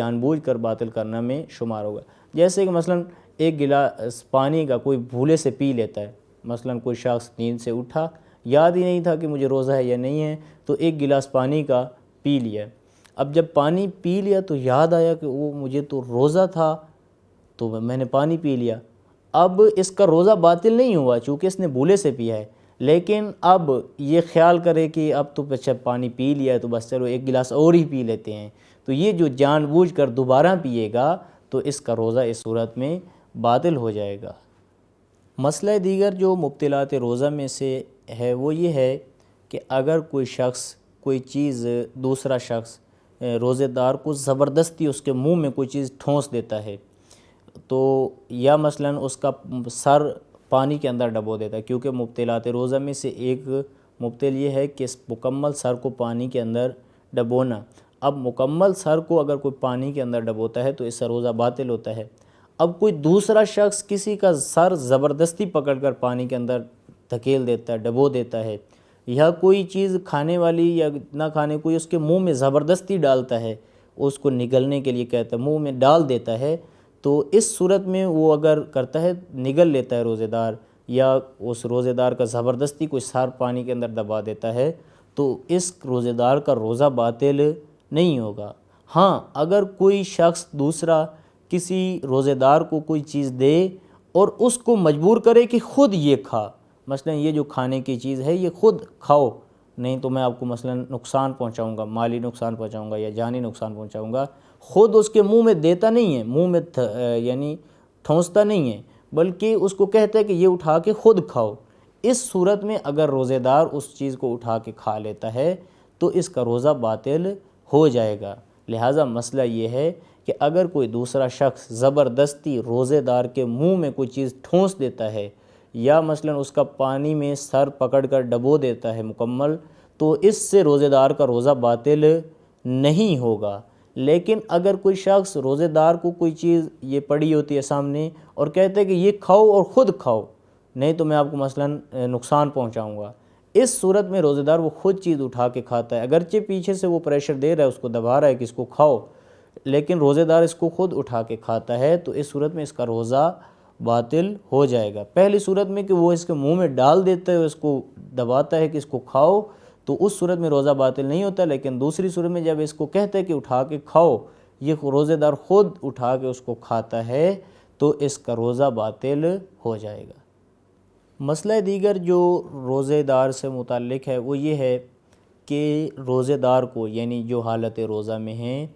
جان بوجھ کر باطل کرنا میں شمار ہوگا۔ جیسے کہ مثلا ایک گلاس پانی کا کوئی بھولے سے پی لیتا ہے، مثلا کوئی شخص نیند سے اٹھا، یاد ہی نہیں تھا کہ مجھے روزہ ہے یا نہیں ہے، تو ایک گلاس پانی کا پی لیا۔ اب جب پانی پی لیا تو یاد آیا کہ وہ مجھے تو روزہ تھا، تو میں نے پانی پی لیا۔ اب اس کا روزہ باطل نہیں ہوا چونکہ اس نے بھولے سے پیا ہے، لیکن اب یہ خیال کرے کہ اب تو اچھا پانی پی لیا ہے تو بس چلو ایک گلاس اور ہی پی لیتے ہیں، تو یہ جو جان بوجھ کر دوبارہ پیے گا تو اس کا روزہ اس صورت میں باطل ہو جائے گا۔ مسئلہ دیگر جو مبطلات روزہ میں سے ہے وہ یہ ہے کہ اگر کوئی شخص کوئی چیز دوسرا شخص روزے دار کو زبردستی اس کے منہ میں کوئی چیز ٹھونس دیتا ہے، تو یا مثلا اس کا سر پانی کے اندر ڈبو دیتا ہے، کیونکہ مبطلات روزہ میں سے ایک مبطل یہ ہے کہ مکمل سر کو پانی کے اندر ڈبونا۔ اب مکمل سر کو اگر کوئی پانی کے اندر ڈبوتا ہے تو اس سے روزہ باطل ہوتا ہے۔ اب کوئی دوسرا شخص کسی کا سر زبردستی پکڑ کر پانی کے اندر دھکیل دیتا ہے، ڈبو دیتا ہے، یا کوئی چیز کھانے والی یا نہ کھانے کوئی اس کے منہ میں زبردستی ڈالتا ہے، اس کو نگلنے کے لیے کہتا ہے، منہ میں ڈال دیتا ہے، تو اس صورت میں وہ اگر کرتا ہے نگل لیتا ہے روزے دار، یا اس روزے دار کا زبردستی کوئی سر پانی کے اندر دبا دیتا ہے، تو اس روزے دار کا روزہ باطل نہیں ہوگا۔ ہاں اگر کوئی شخص دوسرا کسی روزے دار کو کوئی چیز دے اور اس کو مجبور کرے کہ خود یہ کھا، مثلا یہ جو کھانے کی چیز ہے یہ خود کھاؤ، نہیں تو میں آپ کو مثلا نقصان پہنچاؤں گا، مالی نقصان پہنچاؤں گا یا جانی نقصان پہنچاؤں گا، خود اس کے منہ میں دیتا نہیں ہے، منہ میں یعنی ٹھونستا نہیں ہے، بلکہ اس کو کہتا ہے کہ یہ اٹھا کے خود کھاؤ۔ اس صورت میں اگر روزے دار اس چیز کو اٹھا کے کھا لیتا ہے تو اس کا روزہ باطل ہو جائے گا۔ لہٰذا مسئلہ یہ ہے کہ اگر کوئی دوسرا شخص زبردستی روزے دار کے منہ میں کوئی چیز ٹھونس دیتا ہے یا مثلا اس کا پانی میں سر پکڑ کر ڈبو دیتا ہے مکمل، تو اس سے روزے دار کا روزہ باطل نہیں ہوگا۔ لیکن اگر کوئی شخص روزے دار کو کوئی چیز یہ پڑی ہوتی ہے سامنے اور کہتا ہے کہ یہ کھاؤ اور خود کھاؤ، نہیں تو میں آپ کو مثلا نقصان پہنچاؤں گا، اس صورت میں روزے دار وہ خود چیز اٹھا کے کھاتا ہے، اگرچہ پیچھے سے وہ پریشر دے رہا ہے، اس کو دبا رہا ہے کہ اس کو کھاؤ، لیکن روزے دار اس کو خود اٹھا کے کھاتا ہے، تو اس صورت میں اس کا روزہ باطل ہو جائے گا۔ پہلی صورت میں کہ وہ اس کے منہ میں ڈال دیتا ہے، اس کو دباتا ہے کہ اس کو کھاؤ، تو اس صورت میں روزہ باطل نہیں ہوتا، لیکن دوسری صورت میں جب اس کو کہتا ہے کہ اٹھا کے کھاؤ، یہ روزے دار خود اٹھا کے اس کو کھاتا ہے، تو اس کا روزہ باطل ہو جائے گا۔ مسئلہ دیگر جو روزے دار سے متعلق ہے وہ یہ ہے کہ روزے دار کو یعنی جو حالت روزہ میں ہیں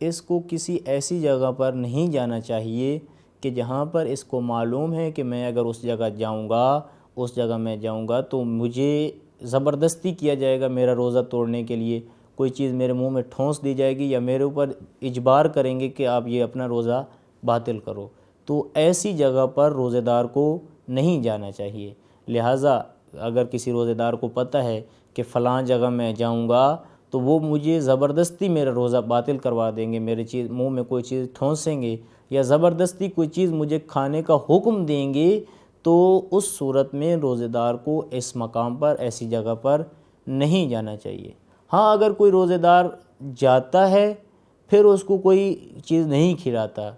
اس کو کسی ایسی جگہ پر نہیں جانا چاہیے کہ جہاں پر اس کو معلوم ہے کہ میں اگر اس جگہ جاؤں گا تو مجھے زبردستی کیا جائے گا میرا روزہ توڑنے کے لیے، کوئی چیز میرے منہ میں ٹھونس دی جائے گی یا میرے اوپر اجبار کریں گے کہ آپ یہ اپنا روزہ باطل کرو، تو ایسی جگہ پر روزے دار کو نہیں جانا چاہیے۔ لہٰذا اگر کسی روزے دار کو پتہ ہے کہ فلاں جگہ میں جاؤں گا تو وہ مجھے زبردستی میرا روزہ باطل کروا دیں گے، میرے منہ میں کوئی چیز ٹھونسیں گے یا زبردستی کوئی چیز مجھے کھانے کا حکم دیں گے، تو اس صورت میں روزے دار کو اس مقام پر ایسی جگہ پر نہیں جانا چاہیے۔ ہاں اگر کوئی روزے دار جاتا ہے پھر اس کو کوئی چیز نہیں کھلاتا،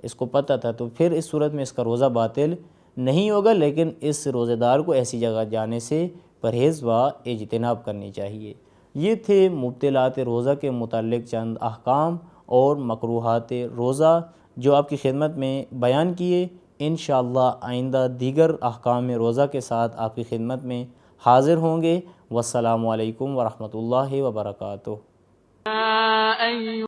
اس کو پتہ تھا، تو پھر اس صورت میں اس کا روزہ باطل نہیں ہوگا، لیکن اس روزے دار کو ایسی جگہ جانے سے پرہیز و اجتناب کرنی چاہیے۔ یہ تھے مبطلات روزہ کے متعلق چند احکام اور مکروہات روزہ جو آپ کی خدمت میں بیان کیے۔ انشاءاللہ آئندہ دیگر احکام روزہ کے ساتھ آپ کی خدمت میں حاضر ہوں گے۔ والسلام علیکم ورحمۃ اللہ وبرکاتہ۔